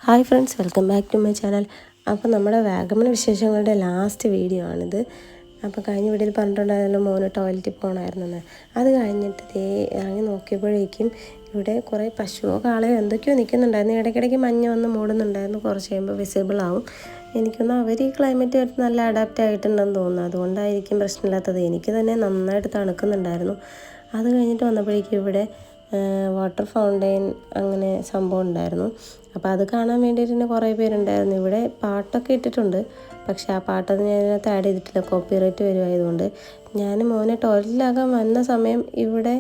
Hi friends, welcome back to my channel. അപ്പോൾ നമ്മുടെ Vagamon വിശേഷങ്ങളുടെ last video ആണിത്. അപ്പോൾ കഴിഞ്ഞ വീഡിയോയിൽ പറഞ്ഞിട്ടുണ്ടായിരുന്നല്ലോ മോന് ടോയ്ലറ്റിൽ പോകണമായിരുന്നെന്ന്. അത് കഴിഞ്ഞിട്ട് ഇറങ്ങി നോക്കിയപ്പോഴേക്കും ഇവിടെ കുറേ പശുവോ കാളയോ എന്തൊക്കെയോ നിൽക്കുന്നുണ്ടായിരുന്നു. ഇടയ്ക്കിടയ്ക്ക് മഞ്ഞ് വന്ന് മൂടുന്നുണ്ടായിരുന്നു. കുറച്ച് കഴിയുമ്പോൾ വിസിബിൾ ആവും. എനിക്കൊന്ന് അവർ ഈ ക്ലൈമറ്റുമായിട്ട് നല്ല അഡാപ്റ്റ് ആയിട്ടുണ്ടെന്ന് തോന്നുന്നു. അതുകൊണ്ടായിരിക്കും പ്രശ്നമില്ലാത്തത്. എനിക്ക് തന്നെ നന്നായിട്ട് തണുക്കുന്നുണ്ടായിരുന്നു. അത് കഴിഞ്ഞിട്ട് വന്നപ്പോഴേക്കും ഇവിടെ വാട്ടർ ഫൗണ്ടെയിൻ അങ്ങനെ സംഭവം ഉണ്ടായിരുന്നു. അപ്പോൾ അത് കാണാൻ വേണ്ടിയിട്ട് തന്നെ കുറേ പേരുണ്ടായിരുന്നു. ഇവിടെ പാട്ടൊക്കെ ഇട്ടിട്ടുണ്ട്, പക്ഷേ ആ പാട്ടൊന്നും ഞാൻ ഇതിനകത്ത് ആഡ് ചെയ്തിട്ടില്ല, കോപ്പിറൈറ്റ് വരുമായതുകൊണ്ട്. ഞാൻ മോനെ ടോയ്ലറ്റിലാകാൻ വന്ന സമയം ഇവിടെ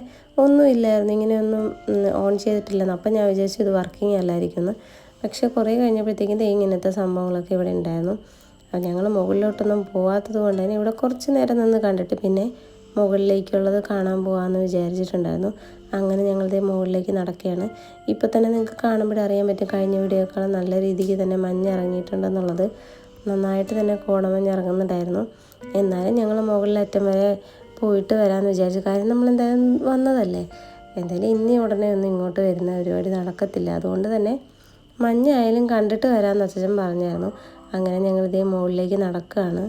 ഒന്നുമില്ലായിരുന്നു, ഇങ്ങനെയൊന്നും ഓൺ ചെയ്തിട്ടില്ലെന്ന്. അപ്പം ഞാൻ വിചാരിച്ചു ഇത് വർക്കിംഗ് അല്ലായിരിക്കുമെന്ന്. പക്ഷേ കുറേ കഴിഞ്ഞപ്പോഴത്തേക്കും ഇങ്ങനത്തെ സംഭവങ്ങളൊക്കെ ഇവിടെ ഉണ്ടായിരുന്നു. അപ്പോൾ ഞങ്ങൾ മുകളിലോട്ടൊന്നും പോകാത്തത് കൊണ്ട് തന്നെ ഇവിടെ കുറച്ച് നേരം നിന്ന് കണ്ടിട്ട് പിന്നെ മുകളിലേക്കുള്ളത് കാണാൻ പോകാമെന്ന് വിചാരിച്ചിട്ടുണ്ടായിരുന്നു. അങ്ങനെ ഞങ്ങളുടെ മുകളിലേക്ക് നടക്കുകയാണ്. ഇപ്പോൾ തന്നെ നിങ്ങൾക്ക് കാണുമ്പോൾ അറിയാൻ പറ്റും കഴിഞ്ഞ വീഡിയോക്കാളും നല്ല രീതിക്ക് തന്നെ മഞ്ഞ് ഇറങ്ങിയിട്ടുണ്ടെന്നുള്ളത്. നന്നായിട്ട് തന്നെ കോടമഞ്ഞ് ഇറങ്ങുന്നുണ്ടായിരുന്നു. എന്നാലും ഞങ്ങൾ മുകളിലറ്റം വരെ പോയിട്ട് വരാമെന്ന് വിചാരിച്ചു. കാര്യം നമ്മളെന്തായാലും വന്നതല്ലേ, എന്തായാലും ഇനി ഉടനെ ഒന്നും ഇങ്ങോട്ട് വരുന്ന പരിപാടി നടക്കത്തില്ല. അതുകൊണ്ട് തന്നെ മഞ്ഞായാലും കണ്ടിട്ട് വരാമെന്ന് അച്ഛൻ പറഞ്ഞായിരുന്നു. അങ്ങനെ ഞങ്ങളിതേ മുകളിലേക്ക് നടക്കുകയാണ്.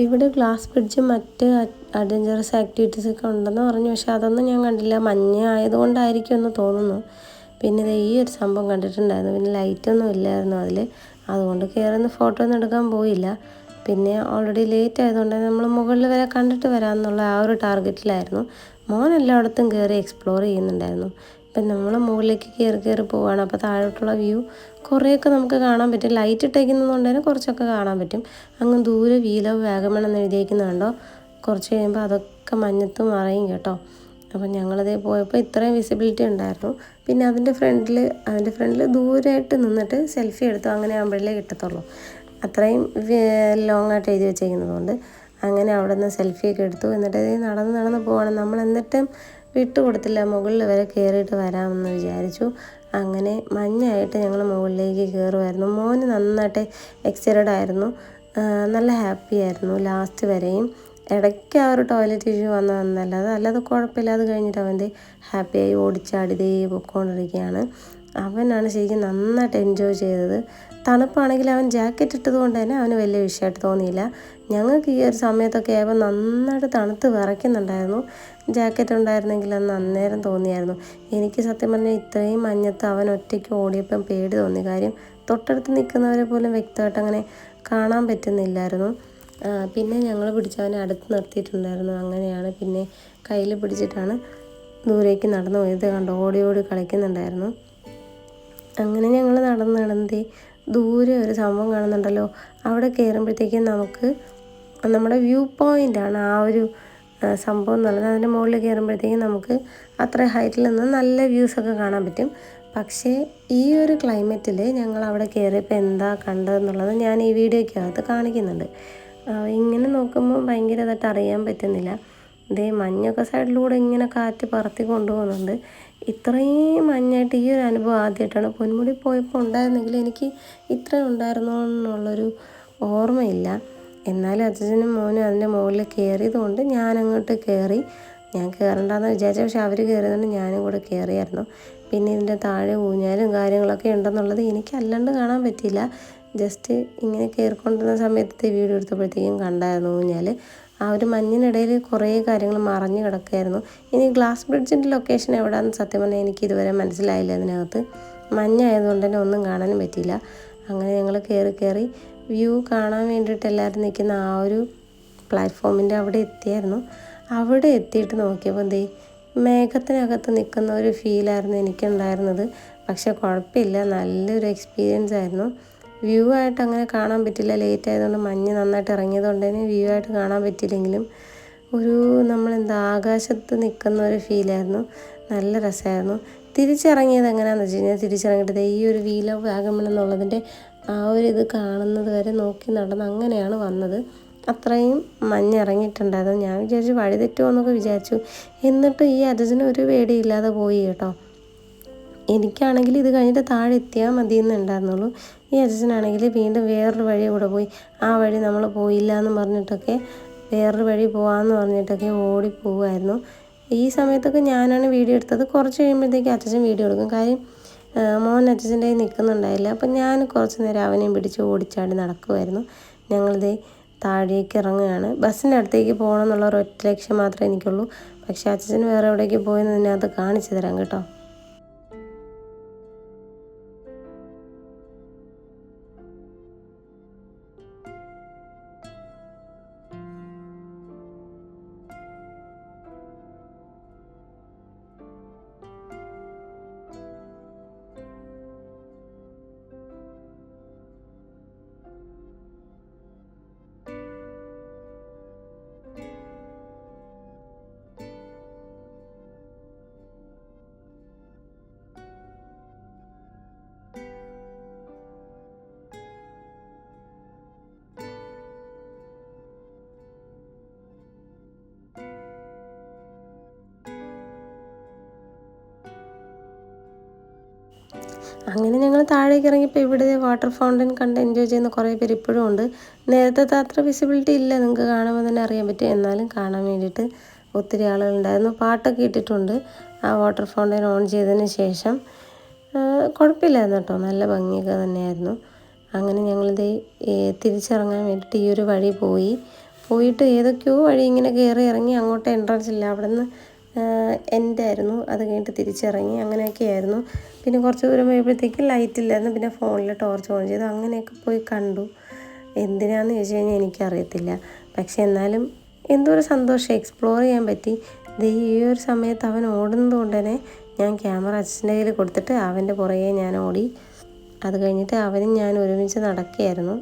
ഇവിടെ ഗ്ലാസ് ബ്രിഡ്ജ് മറ്റ് അഡ്വഞ്ചറസ് ആക്ടിവിറ്റീസൊക്കെ ഉണ്ടെന്ന് പറഞ്ഞു, പക്ഷെ അതൊന്നും ഞാൻ കണ്ടില്ല. മഞ്ഞ് ആയതുകൊണ്ടായിരിക്കും എന്ന് തോന്നുന്നു. പിന്നെ ഈ ഒരു സംഭവം കണ്ടിട്ടുണ്ടായിരുന്നു. പിന്നെ ലൈറ്റൊന്നും ഇല്ലായിരുന്നു അതിൽ, അതുകൊണ്ട് കയറുന്ന ഫോട്ടോ ഒന്നും എടുക്കാൻ പോയില്ല. പിന്നെ ഓൾറെഡി ലേറ്റ് ആയതുകൊണ്ട് നമ്മൾ മുകളിൽ വരെ കണ്ടിട്ട് വരാമെന്നുള്ള ആ ഒരു ടാർഗറ്റിലായിരുന്നു. മോൻ എല്ലായിടത്തും കയറി എക്സ്പ്ലോർ ചെയ്യുന്നുണ്ടായിരുന്നു. ഇപ്പം നമ്മൾ മുകളിലേക്ക് കയറി പോവുകയാണ്. അപ്പോൾ താഴോട്ടുള്ള വ്യൂ കുറേയൊക്കെ നമുക്ക് കാണാൻ പറ്റും. ലൈറ്റ് ഇട്ടേക്കുന്നത് കൊണ്ട് തന്നെ കുറച്ചൊക്കെ കാണാൻ പറ്റും. അങ്ങ് ദൂരെ വീൽ ഓഫ് വാഗമൺ എന്ന് എഴുതിയിരിക്കുന്നുണ്ടോ, കുറച്ച് കഴിയുമ്പോൾ അതൊക്കെ മഞ്ഞത്ത് മറയും കേട്ടോ. അപ്പം ഞങ്ങളതേ പോയപ്പോൾ ഇത്രയും വിസിബിലിറ്റി ഉണ്ടായിരുന്നു. പിന്നെ അതിൻ്റെ ഫ്രണ്ടിൽ ദൂരമായിട്ട് നിന്നിട്ട് സെൽഫി എടുത്തു. അങ്ങനെ ആകുമ്പോഴേ കിട്ടത്തുള്ളൂ. അത്രയും ലോങ് ആയിട്ട് എഴുതി വെച്ചേക്കുന്നതുകൊണ്ട് അങ്ങനെ അവിടെ നിന്ന് സെൽഫിയൊക്കെ എടുത്തു. എന്നിട്ട് നടന്ന് പോകണം. നമ്മൾ എന്നിട്ടും വിട്ടുകൊടുത്തില്ല, മുകളിൽ വരെ കയറിയിട്ട് വരാമെന്ന് വിചാരിച്ചു. അങ്ങനെ മഞ്ഞായിട്ട് ഞങ്ങൾ മുകളിലേക്ക് കയറുമായിരുന്നു. മോന് നന്നായിട്ട് എക്സൈറ്റഡ് ആയിരുന്നു, നല്ല ഹാപ്പി ആയിരുന്നു ലാസ്റ്റ് വരെയും. ഇടയ്ക്ക് ആ ഒരു ടോയ്ലറ്റ് ഇഷ്യൂ അല്ലാതെ കുഴപ്പമില്ല. അത് കഴിഞ്ഞിട്ട് അവൻ്റെ ഹാപ്പിയായി ഓടിച്ചാടി പൊയ്ക്കൊണ്ടിരിക്കുകയാണ്. അവനാണ് ശരിക്കും നന്നായിട്ട് എൻജോയ് ചെയ്തത്. തണുപ്പാണെങ്കിൽ അവൻ ജാക്കറ്റ് ഇട്ടത് കൊണ്ട് തന്നെ അവന് വലിയ വിഷയമായിട്ട് തോന്നിയില്ല. ഞങ്ങൾക്ക് ഈ ഒരു സമയത്തൊക്കെ ആയപ്പോൾ നന്നായിട്ട് തണുത്ത് വിറയ്ക്കുന്നുണ്ടായിരുന്നു. ജാക്കറ്റ് ഉണ്ടായിരുന്നെങ്കിൽ അന്ന് അന്നേരം തോന്നിയായിരുന്നു. എനിക്ക് സത്യം പറഞ്ഞാൽ ഇത്രയും മഞ്ഞത്ത് അവൻ ഒറ്റയ്ക്ക് ഓടിയപ്പം പേടി തോന്നി. കാര്യം തൊട്ടടുത്ത് നിൽക്കുന്നവരെ പോലും വ്യക്തമായിട്ട് അങ്ങനെ കാണാൻ പറ്റുന്നില്ലായിരുന്നു. പിന്നെ ഞങ്ങൾ പിടിച്ചവനെ അടുത്ത് നിർത്തിയിട്ടുണ്ടായിരുന്നു. അങ്ങനെയാണ് പിന്നെ കയ്യിൽ പിടിച്ചിട്ടാണ് ദൂരേക്ക് നടന്നു പോയത്. കണ്ട് ഓടി കളിക്കുന്നുണ്ടായിരുന്നു. അങ്ങനെ ഞങ്ങൾ നടന്ന് ദൂരെ ഒരു സംഭവം കാണുന്നുണ്ടല്ലോ, അവിടെ കയറുമ്പോഴത്തേക്കും നമുക്ക് നമ്മുടെ വ്യൂ പോയിൻ്റാണ് ആ ഒരു സംഭവം എന്നുള്ളത്. അതിൻ്റെ മുകളിൽ കയറുമ്പോഴത്തേക്കും നമുക്ക് അത്ര ഹൈറ്റിൽ നിന്ന് നല്ല വ്യൂസൊക്കെ കാണാൻ പറ്റും. പക്ഷേ ഈ ഒരു ക്ലൈമറ്റിൽ ഞങ്ങൾ അവിടെ കയറിയപ്പോൾ എന്താ കണ്ടതെന്നുള്ളത് ഞാൻ ഈ വീഡിയോയ്ക്കകത്ത് കാണിക്കുന്നുണ്ട്. ഇങ്ങനെ നോക്കുമ്പോൾ ഭയങ്കരമായിട്ട് അറിയാൻ പറ്റുന്നില്ല. ഇതേ മഞ്ഞൊക്കെ സൈഡിലൂടെ ഇങ്ങനെ കാറ്റ് പറത്തി കൊണ്ടുപോകുന്നുണ്ട്. ഇത്രയും മഞ്ഞായിട്ട് ഈ ഒരു അനുഭവം ആദ്യമായിട്ടാണ്. പൊന്മുടി പോയപ്പോൾ ഉണ്ടായിരുന്നെങ്കിൽ എനിക്ക് ഇത്രയും ഉണ്ടായിരുന്നോ എന്നുള്ളൊരു ഓർമ്മയില്ല. എന്നാലും അച്ഛനും മോനും അതിൻ്റെ മുകളിൽ കയറിയത് കൊണ്ട് ഞാനങ്ങോട്ട് കയറി. ഞാൻ കയറണ്ടെന്ന് വിചാരിച്ചു, പക്ഷെ അവർ കയറിയതുകൊണ്ട് ഞാനും കൂടെ കയറിയായിരുന്നു. പിന്നെ ഇതിൻ്റെ താഴെ ഊഞ്ഞാലും കാര്യങ്ങളൊക്കെ ഉണ്ടെന്നുള്ളത് എനിക്ക് അല്ലാണ്ട് കാണാൻ പറ്റിയില്ല. ജസ്റ്റ് ഇങ്ങനെ കയറിക്കൊണ്ടിരുന്ന സമയത്തെ വീഡിയോ എടുത്തപ്പോഴത്തേക്കും കണ്ടായിരുന്നു ഊഞ്ഞാൽ. ആ ഒരു മഞ്ഞിനിടയിൽ കുറേ കാര്യങ്ങൾ മറഞ്ഞു കിടക്കുകയായിരുന്നു. ഇനി ഗ്ലാസ് ബ്രിഡ്ജിൻ്റെ ലൊക്കേഷൻ എവിടെയാണെന്ന് സത്യം പറഞ്ഞാൽ എനിക്ക് ഇതുവരെ മനസ്സിലായില്ല. അതിനകത്ത് മഞ്ഞായതുകൊണ്ട് തന്നെ ഒന്നും കാണാനും പറ്റിയില്ല. അങ്ങനെ ഞങ്ങൾ കയറി വ്യൂ കാണാൻ വേണ്ടിയിട്ട് എല്ലാവരും നിൽക്കുന്ന ആ ഒരു പ്ലാറ്റ്ഫോമിൻ്റെ അവിടെ എത്തിയായിരുന്നു. അവിടെ എത്തിയിട്ട് നോക്കിയപ്പോൾ എന്തേ മേഘത്തിനകത്ത് നിൽക്കുന്ന ഒരു ഫീലായിരുന്നു എനിക്കുണ്ടായിരുന്നത്. പക്ഷെ കുഴപ്പമില്ല, നല്ലൊരു എക്സ്പീരിയൻസ് ആയിരുന്നു. വ്യൂ ആയിട്ട് അങ്ങനെ കാണാൻ പറ്റില്ല, ലേറ്റ് ആയതുകൊണ്ട് മഞ്ഞ് നന്നായിട്ട് ഇറങ്ങിയത് കൊണ്ട് തന്നെ വ്യൂ ആയിട്ട് കാണാൻ പറ്റിയില്ലെങ്കിലും ഒരു നമ്മളെന്താ ആകാശത്ത് നിൽക്കുന്ന ഒരു ഫീലായിരുന്നു. നല്ല രസമായിരുന്നു. തിരിച്ചിറങ്ങിയത് എങ്ങനെയാണെന്ന് വെച്ച് കഴിഞ്ഞാൽ തിരിച്ചിറങ്ങിയിട്ട് ഈ ഒരു വീൽ ഓഫ് വാഗമൺ എന്നുള്ളതിൻ്റെ ആ ഒരു ഇത് കാണുന്നത് വരെ നോക്കി നടന്ന് അങ്ങനെയാണ് വന്നത്. അത്രയും മഞ്ഞിറങ്ങിയിട്ടുണ്ടായിരുന്നു. ഞാൻ വിചാരിച്ചു വഴി തെറ്റുമോ എന്നൊക്കെ വിചാരിച്ചു. എന്നിട്ട് ഈ അജസിന് ഒരു പേടിയില്ലാതെ പോയി കേട്ടോ. എനിക്കാണെങ്കിൽ ഇത് കഴിഞ്ഞിട്ട് താഴെ എത്തിയാൽ മതി എന്നുണ്ടായിരുന്നുള്ളൂ. ഈ അജസിനാണെങ്കിൽ വീണ്ടും വേറൊരു വഴി കൂടെ പോയി. ആ വഴി നമ്മൾ പോയില്ല എന്ന് പറഞ്ഞിട്ടൊക്കെ വേറൊരു വഴി പോകാമെന്ന് പറഞ്ഞിട്ടൊക്കെ ഓടിപ്പോവുമായിരുന്നു. ഈ സമയത്തൊക്കെ ഞാനാണ് വീഡിയോ എടുത്തത്. കുറച്ച് കഴിയുമ്പോഴത്തേക്ക് അച്ഛൻ വീഡിയോ എടുക്കും. കാര്യം മോൻ അച്ഛൻ്റെ കയ്യിൽ നിൽക്കുന്നുണ്ടായില്ല. അപ്പം ഞാൻ കുറച്ച് നേരം അവനെയും പിടിച്ച് ഓടിച്ചാടി നടക്കുമായിരുന്നു. ഞങ്ങളിത് താഴേക്ക് ഇറങ്ങുകയാണ്. ബസ്സിൻ്റെ അടുത്തേക്ക് പോകണം എന്നുള്ള ഒരൊറ്റ ലക്ഷ്യം മാത്രമേ എനിക്കുള്ളൂ. പക്ഷേ അച്ഛൻ വേറെ എവിടേക്ക് പോയെന്ന് ഇതിനകത്ത് കാണിച്ചു തരാം കേട്ടോ. അങ്ങനെ ഞങ്ങൾ താഴേക്ക് ഇറങ്ങിയപ്പോൾ ഇവിടെ വാട്ടർ ഫൗണ്ടൻ കണ്ട് എൻജോയ് ചെയ്യുന്ന കുറേ പേര് ഇപ്പോഴും ഉണ്ട്. നേരത്തെ അത്ര വിസിബിലിറ്റി ഇല്ല, നിങ്ങൾക്ക് കാണുമ്പോൾ തന്നെ അറിയാൻ പറ്റും. എന്നാലും കാണാൻ വേണ്ടിയിട്ട് ഒത്തിരി ആളുകളുണ്ടായിരുന്നു. പാട്ടൊക്കെ ഇട്ടിട്ടുണ്ട് ആ വാട്ടർ ഫൗണ്ടൻ ഓൺ ചെയ്തതിന് ശേഷം. കുഴപ്പമില്ലായിരുന്നു കേട്ടോ, നല്ല ഭംഗിയൊക്കെ തന്നെയായിരുന്നു. അങ്ങനെ ഞങ്ങളിത് തിരിച്ചിറങ്ങാൻ വേണ്ടിയിട്ട് ഈ ഒരു വഴി പോയിട്ട് ഏതൊക്കെയോ വഴി ഇങ്ങനെ കയറി ഇറങ്ങി അങ്ങോട്ട് എൻട്രൻസ് ഇല്ല, അവിടെ നിന്ന് എൻ്റെ ആയിരുന്നു. അത് കഴിഞ്ഞിട്ട് തിരിച്ചിറങ്ങി അങ്ങനെയൊക്കെ ആയിരുന്നു. പിന്നെ കുറച്ച് ദൂരം പോയപ്പോഴത്തേക്കും ലൈറ്റ് ഇല്ലായിരുന്നു. പിന്നെ ഫോണിൽ ടോർച്ച് ഓൺ ചെയ്തു. അങ്ങനെയൊക്കെ പോയി കണ്ടു. എന്തിനാണെന്ന് ചോദിച്ചു കഴിഞ്ഞാൽ എനിക്കറിയത്തില്ല. പക്ഷെ എന്നാലും എന്തോ ഒരു സന്തോഷം, എക്സ്പ്ലോർ ചെയ്യാൻ പറ്റി. ഈ ഒരു സമയത്ത് അവൻ ഓടുന്നത് കൊണ്ട് തന്നെ ഞാൻ ക്യാമറ അച്ഛൻ്റെ കയ്യിൽ കൊടുത്തിട്ട് അവൻ്റെ പുറകെ ഞാൻ ഓടി. അത് കഴിഞ്ഞിട്ട് അവനും ഞാൻ ഒരുമിച്ച് നടക്കുകയായിരുന്നു.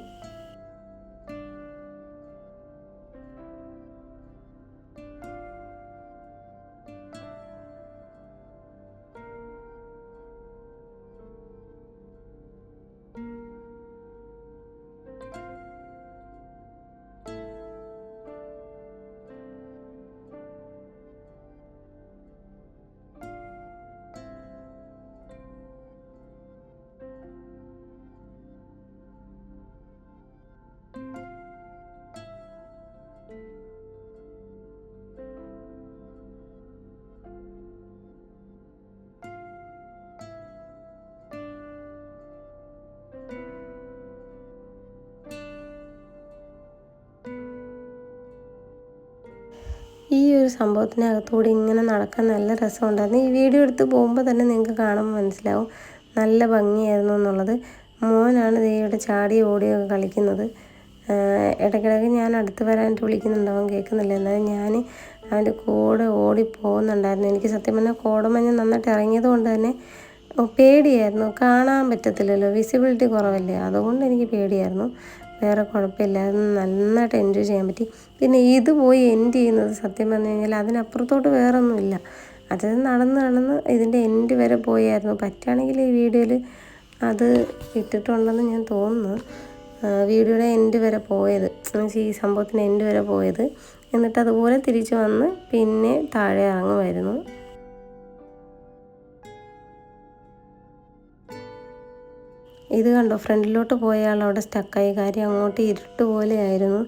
ഈ ഒരു സംഭവത്തിനകത്തൂടെ ഇങ്ങനെ നടക്കാൻ നല്ല രസമുണ്ടായിരുന്നു. ഈ വീഡിയോ എടുത്ത് പോകുമ്പോൾ തന്നെ നിങ്ങൾക്ക് കാണുമ്പോൾ മനസ്സിലാവും നല്ല ഭംഗിയായിരുന്നു എന്നുള്ളത്. മോനാണ് ഇവിടെ ചാടി ഓടിയൊക്കെ കളിക്കുന്നത്. ഇടയ്ക്കിടയ്ക്ക് ഞാൻ അടുത്ത് വരാനായിട്ട് വിളിക്കുന്നുണ്ട്, അവൻ കേൾക്കുന്നില്ല. എന്നാലും ഞാൻ അവൻ്റെ കൂടെ ഓടി പോകുന്നുണ്ടായിരുന്നു. എനിക്ക് സത്യം പറഞ്ഞാൽ കോടമഞ്ഞ് നന്നായിട്ട് ഇറങ്ങിയത് കൊണ്ട് തന്നെ പേടിയായിരുന്നു. കാണാൻ പറ്റത്തില്ലല്ലോ, വിസിബിലിറ്റി കുറവല്ലേ, അതുകൊണ്ട് എനിക്ക് പേടിയായിരുന്നു. വേറെ കുഴപ്പമില്ലായിരുന്നു, നന്നായിട്ട് എൻജോയ് ചെയ്യാൻ പറ്റി. പിന്നെ ഇത് പോയി എൻഡ് ചെയ്യുന്നത് സത്യം പറഞ്ഞു കഴിഞ്ഞാൽ അതിനപ്പുറത്തോട്ട് വേറെ ഒന്നുമില്ല. അത് നടന്ന് ഇതിൻ്റെ എൻഡ് വരെ പോയായിരുന്നു. പറ്റുകയാണെങ്കിൽ ഈ വീഡിയോയിൽ അത് ഇട്ടിട്ടുണ്ടെന്ന് ഞാൻ തോന്നുന്നു. വീഡിയോയുടെ എൻഡ് വരെ പോയത്, ഈ സംഭവത്തിൻ്റെ എൻഡ് വരെ പോയത് എന്നിട്ട് അതുപോലെ തിരിച്ച് വന്ന് പിന്നെ താഴെ ഇറങ്ങുമായിരുന്നു. ഇത് കണ്ടോ, ഫ്രണ്ടിലോട്ട് പോയ ആൾ അവിടെ സ്റ്റക്കായി. കാര്യം അങ്ങോട്ട് ഇരുട്ട് പോലെയായിരുന്നു,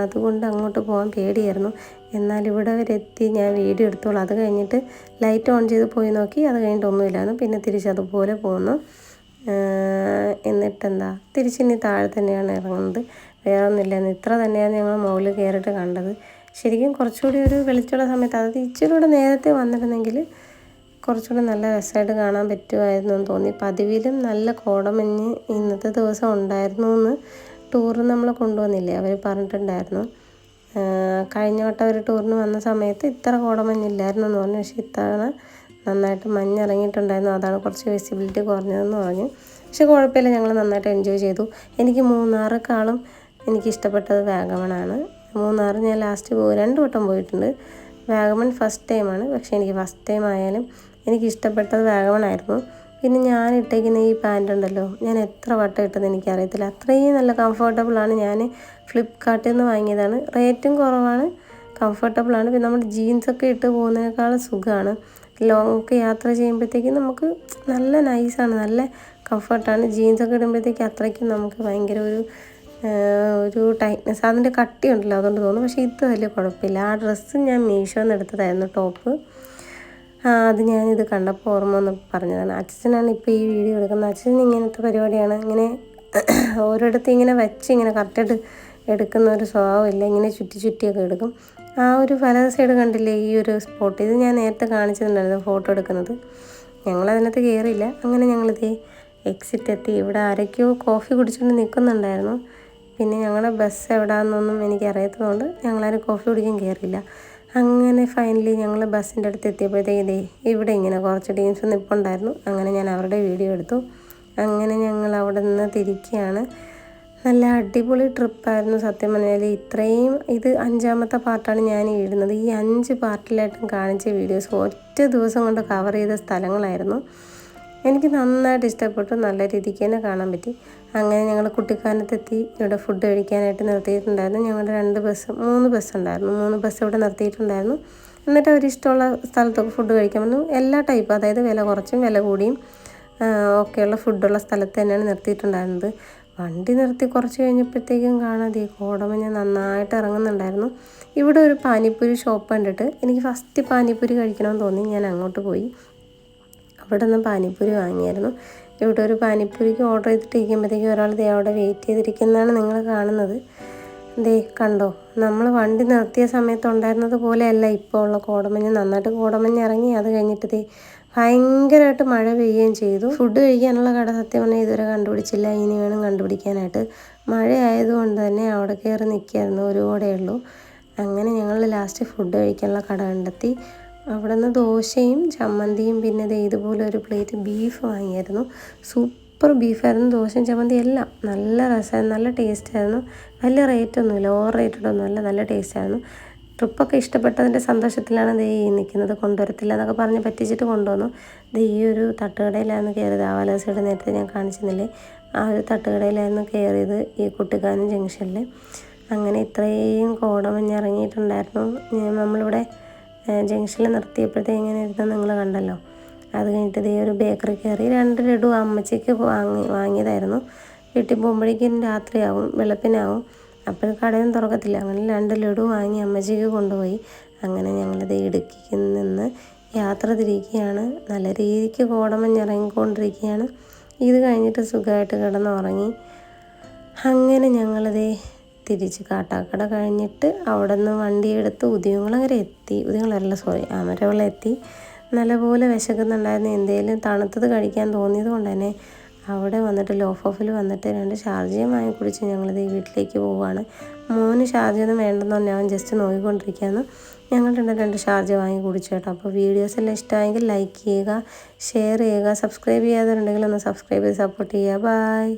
അതുകൊണ്ട് അങ്ങോട്ട് പോകാൻ പേടിയായിരുന്നു. എന്നാൽ ഇവിടെ വരെ എത്തി, ഞാൻ വീഡിയോ എടുത്തോളാം. അത് കഴിഞ്ഞിട്ട് ലൈറ്റ് ഓൺ ചെയ്ത് പോയി നോക്കി, അത് കഴിഞ്ഞിട്ട് ഒന്നുമില്ലായിരുന്നു. പിന്നെ തിരിച്ചതുപോലെ പോന്നു. എന്നിട്ടെന്താ തിരിച്ചിനി താഴെ തന്നെയാണ് ഇറങ്ങുന്നത്, വേറെ ഒന്നുമില്ലായിരുന്നു. ഇത്ര തന്നെയാണ് ഞങ്ങൾ മുകളിൽ കയറിയിട്ട് കണ്ടത്. ശരിക്കും കുറച്ചുകൂടി ഒരു വെളിച്ചമുള്ള സമയത്ത്, അതായത് ഇച്ചിരി കൂടെ നേരത്തെ വന്നിരുന്നെങ്കിൽ കുറച്ചുകൂടി നല്ല രസമായിട്ട് കാണാൻ പറ്റുമായിരുന്നു എന്ന് തോന്നി. പതിവിലും നല്ല കോടമഞ്ഞ് ഇന്നത്തെ ദിവസം ഉണ്ടായിരുന്നു എന്ന് ടൂറ് നമ്മൾ കൊണ്ടുവന്നില്ലേ, അവർ പറഞ്ഞിട്ടുണ്ടായിരുന്നു. കഴിഞ്ഞ വട്ടം ഒരു ടൂറിന് വന്ന സമയത്ത് ഇത്ര കോടമഞ്ഞില്ലായിരുന്നു എന്ന് പറഞ്ഞു. പക്ഷേ ഇത്തവണ നന്നായിട്ട് മഞ്ഞിറങ്ങിയിട്ടുണ്ടായിരുന്നു, അതാണ് കുറച്ച് വിസിബിലിറ്റി കുറഞ്ഞതെന്ന് പറഞ്ഞു. പക്ഷെ കുഴപ്പമില്ല, ഞങ്ങൾ നന്നായിട്ട് എൻജോയ് ചെയ്തു. എനിക്ക് മൂന്നാറേക്കാളും എനിക്കിഷ്ടപ്പെട്ടത് വാഗമണാണ്. മൂന്നാർ ഞാൻ ലാസ്റ്റ് 2 വട്ടം പോയിട്ടുണ്ട്. വാഗമൺ ഫസ്റ്റ് ടൈമാണ്, പക്ഷേ എനിക്ക് ഫസ്റ്റ് ടൈം ആയാലും എനിക്കിഷ്ടപ്പെട്ടത് വാഗമണായിരുന്നു. പിന്നെ ഞാൻ ഇട്ടേക്കുന്ന ഈ പാൻ്റ് ഉണ്ടല്ലോ, ഞാൻ എത്ര വട്ടം ഇട്ടെന്ന് എനിക്കറിയത്തില്ല, അത്രയും നല്ല കംഫർട്ടബിളാണ്. ഞാൻ ഫ്ലിപ്കാർട്ടിൽ നിന്ന് വാങ്ങിയതാണ്, റേറ്റും കുറവാണ്, കംഫർട്ടബിളാണ്. പിന്നെ നമ്മുടെ ജീൻസൊക്കെ ഇട്ട് പോകുന്നതിനേക്കാളും സുഖമാണ്. ലോങ്ങൊക്കെ യാത്ര ചെയ്യുമ്പോഴത്തേക്കും നമുക്ക് നല്ല നൈസാണ്, നല്ല കംഫർട്ടാണ്. ജീൻസൊക്കെ ഇടുമ്പോഴത്തേക്കും അത്രയ്ക്കും നമുക്ക് ഭയങ്കര ഒരു ടൈറ്റ്നെസ്, അതിൻ്റെ കട്ടിയുണ്ടല്ലോ, അതുകൊണ്ട് തോന്നും. പക്ഷേ ഇത് വലിയ കുഴപ്പമില്ല. ആ ഡ്രസ്സ് ഞാൻ മീഷോയിൽ നിന്ന് എടുത്തതായിരുന്നു, ടോപ്പ്. അത് ഞാനിത് കണ്ടപ്പോൾ ഓർമ്മ ഒന്ന് പറഞ്ഞതാണ്. അച്ഛനാണ് ഇപ്പോൾ ഈ വീഡിയോ എടുക്കുന്നത്. അച്ഛൻ ഇങ്ങനത്തെ പരിപാടിയാണ്, ഇങ്ങനെ ഓരോരുത്തർ ഇങ്ങനെ വെച്ച് ഇങ്ങനെ കറക്റ്റായിട്ട് എടുക്കുന്ന ഒരു സ്വഭാവമില്ല, ഇങ്ങനെ ചുറ്റിയൊക്കെ എടുക്കും. ആ ഒരു വലത് സൈഡ് കണ്ടില്ലേ ഈ ഒരു സ്പോട്ട്, ഇത് ഞാൻ നേരത്തെ കാണിച്ചിട്ടുണ്ടായിരുന്നു ഫോട്ടോ എടുക്കുന്നത്. ഞങ്ങളതിനകത്ത് കയറിയില്ല. അങ്ങനെ ഞങ്ങളിത് എക്സിറ്റ് എത്തി. ഇവിടെ ആരൊക്കെയോ കോഫി കുടിച്ചുകൊണ്ട് നിൽക്കുന്നുണ്ടായിരുന്നു. പിന്നെ ഞങ്ങളുടെ ബസ് എവിടെയാണെന്നൊന്നും എനിക്കറിയാത്തതുകൊണ്ട് ഞങ്ങളാരും കോഫി കുടിക്കാൻ കയറിയില്ല. അങ്ങനെ ഫൈനലി ഞങ്ങൾ ബസ്സിൻ്റെ അടുത്ത് എത്തിയപ്പോഴത്തേക്ക് ഇവിടെ ഇങ്ങനെ കുറച്ച് ടീംസ് നിൽപ്പുണ്ടായിരുന്നു. അങ്ങനെ ഞാൻ അവരുടെ വീഡിയോ എടുത്തു. അങ്ങനെ ഞങ്ങൾ അവിടെ നിന്ന് തിരിക്കുകയാണ്. നല്ല അടിപൊളി ട്രിപ്പായിരുന്നു സത്യം പറഞ്ഞാൽ. ഇത്രയും ഇത് 5ാമത്തെ പാർട്ടാണ് ഞാൻ ഇടുന്നത്. ഈ 5 പാർട്ടിലായിട്ടും കാണിച്ച വീഡിയോസ് ഒറ്റ ദിവസം കൊണ്ട് കവർ ചെയ്ത സ്ഥലങ്ങളായിരുന്നു. എനിക്ക് നന്നായിട്ട് ഇഷ്ടപ്പെട്ടു, നല്ല രീതിക്ക് തന്നെ കാണാൻ പറ്റി. അങ്ങനെ ഞങ്ങൾ കുട്ടിക്കാനത്തെത്തി. ഇവിടെ ഫുഡ് കഴിക്കാനായിട്ട് നിർത്തിയിട്ടുണ്ടായിരുന്നു. ഞങ്ങളുടെ 3 ബസ് ഉണ്ടായിരുന്നു. 3 ബസ് ഇവിടെ നിർത്തിയിട്ടുണ്ടായിരുന്നു. എന്നിട്ട് അവരിഷ്ടമുള്ള സ്ഥലത്തൊക്കെ ഫുഡ് കഴിക്കാൻ വന്നു. എല്ലാ ടൈപ്പ്, അതായത് വില കുറച്ചും വില കൂടിയും ഒക്കെയുള്ള ഫുഡുള്ള സ്ഥലത്ത് തന്നെയാണ് നിർത്തിയിട്ടുണ്ടായിരുന്നത്. വണ്ടി നിർത്തി കുറച്ച് കഴിഞ്ഞപ്പോഴത്തേക്കും കാണാതെ കോടമഞ്ഞ് നന്നായിട്ട് ഇറങ്ങുന്നുണ്ടായിരുന്നു. ഇവിടെ ഒരു പാനിപ്പൂരി ഷോപ്പ് കണ്ടിട്ട് എനിക്ക് ഫസ്റ്റ് പാനിപ്പൂരി കഴിക്കണമെന്ന് തോന്നി. ഞാൻ അങ്ങോട്ട് പോയി അവിടെ നിന്ന് പാനിപ്പൂരി വാങ്ങിയായിരുന്നു. ഇവിടെ ഒരു പാനിപ്പൂരിക്ക് ഓർഡർ ചെയ്തിട്ടിരിക്കുമ്പോഴത്തേക്കും ഒരാൾ അവിടെ വെയിറ്റ് ചെയ്തിരിക്കുന്നതാണ് നിങ്ങൾ കാണുന്നത്. കണ്ടോ, നമ്മൾ വണ്ടി നിർത്തിയ സമയത്ത് ഉണ്ടായിരുന്നത് പോലെയല്ല ഇപ്പോൾ ഉള്ള കോടമഞ്ഞ്. നന്നായിട്ട് കോടമഞ്ഞ് ഇറങ്ങി. അത് കഴിഞ്ഞിട്ട് ഭയങ്കരമായിട്ട് മഴ പെയ്യുകയും ചെയ്തു. ഫുഡ് കഴിക്കാനുള്ള കട സത്യം പറഞ്ഞാൽ ഇതുവരെ കണ്ടുപിടിച്ചില്ല, ഇനി വേണം കണ്ടുപിടിക്കാനായിട്ട്. മഴ ആയതുകൊണ്ട് തന്നെ അവിടെ കയറി നിൽക്കുകയായിരുന്നു, ഒരു കൂടെ ഉള്ളൂ. അങ്ങനെ ഞങ്ങൾ ലാസ്റ്റ് ഫുഡ് കഴിക്കാനുള്ള കട കണ്ടെത്തി. അവിടെ നിന്ന് ദോശയും ചമ്മന്തിയും പിന്നെ ഇതുപോലെ ഒരു പ്ലേറ്റ് ബീഫ് വാങ്ങിയായിരുന്നു. സൂപ്പർ ബീഫായിരുന്നു, ദോശയും ചമ്മന്തിയും എല്ലാം നല്ല രസമായിരുന്നു, നല്ല ടേസ്റ്റായിരുന്നു. വലിയ റേറ്റൊന്നുമില്ല, ഓവർ റേറ്റഡൊന്നുമില്ല, നല്ല ടേസ്റ്റായിരുന്നു. ട്രിപ്പൊക്കെ ഇഷ്ടപ്പെട്ടതിൻ്റെ സന്തോഷത്തിലാണ് നിൽക്കുന്നത്. കൊണ്ടുവരത്തില്ല എന്നൊക്കെ പറഞ്ഞ് പറ്റിച്ചിട്ട് കൊണ്ടുവന്നു. ഈ ഒരു തട്ടുകടയിലായിരുന്നു കയറിയത്. ആ വലത് സൈഡ് നേരത്തെ ഞാൻ കാണിച്ചിരുന്നില്ലേ, ആ ഒരു തട്ടുകടയിലായിരുന്നു കയറിയത്, ഈ കുട്ടിക്കാനം ജംഗ്ഷനിൽ. അങ്ങനെ ഇത്രയും കോടമഞ്ഞ് ഇറങ്ങിയിട്ടുണ്ടായിരുന്നു. നമ്മളിവിടെ ജംഗ്ഷനിൽ നിർത്തിയപ്പോഴത്തേക്ക് ഇങ്ങനെ ഇരുന്ന് നിങ്ങൾ കണ്ടല്ലോ. അത് കഴിഞ്ഞിട്ട് ഒരു ബേക്കറി കയറി 2 ലഡു അമ്മച്ചിക്ക് വാങ്ങിയതായിരുന്നു. വീട്ടിൽ പോകുമ്പോഴേക്കും രാത്രിയാവും, വെളുപ്പിനാവും, അപ്പോൾ കടയൊന്നും തുറക്കത്തില്ല. അങ്ങനെ 2 ലഡു വാങ്ങി അമ്മച്ചിക്ക് കൊണ്ടുപോയി. അങ്ങനെ ഞങ്ങളിത് ഇടുക്കിക്ക് നിന്ന് യാത്ര തിരിക്കുകയാണ്. നല്ല രീതിക്ക് കോടമഞ്ഞ് ഇറങ്ങിക്കൊണ്ടിരിക്കുകയാണ്. ഇത് കഴിഞ്ഞിട്ട് സുഖമായിട്ട് കിടന്നുറങ്ങി. അങ്ങനെ ഞങ്ങളിത് തിരിച്ച് കാട്ടാക്കട കഴിഞ്ഞിട്ട് അവിടെ നിന്ന് വണ്ടിയെടുത്ത് ഉദിയംകുളങ്ങര എത്തി. അമരവിള എത്തി. നല്ലപോലെ വിശക്കുന്നുണ്ടായിരുന്നു. എന്തെങ്കിലും തണുത്തത് കഴിക്കാൻ തോന്നിയത് കൊണ്ട് തന്നെ അവിടെ വന്നിട്ട് ലോഫോഫിൽ വന്നിട്ട് 2 ഷാർജയും വാങ്ങി കുടിച്ച് ഞങ്ങളിത് വീട്ടിലേക്ക് പോവുകയാണ്. മോന് ഷാർജയൊന്നും വേണ്ടെന്ന് പറഞ്ഞാൽ അവൻ ജസ്റ്റ് നോക്കിക്കൊണ്ടിരിക്കുകയാണ്. ഞങ്ങൾ 2 ഷാർജ വാങ്ങി കുടിച്ചു കേട്ടോ. അപ്പോൾ വീഡിയോസ് എല്ലാം ഇഷ്ടമായെങ്കിൽ ലൈക്ക് ചെയ്യുക, ഷെയർ ചെയ്യുക, സബ്സ്ക്രൈബ് ചെയ്യാത്തവരുണ്ടെങ്കിൽ ഒന്ന് സബ്സ്ക്രൈബ് ചെയ്ത് സപ്പോർട്ട് ചെയ്യുക. ബൈ.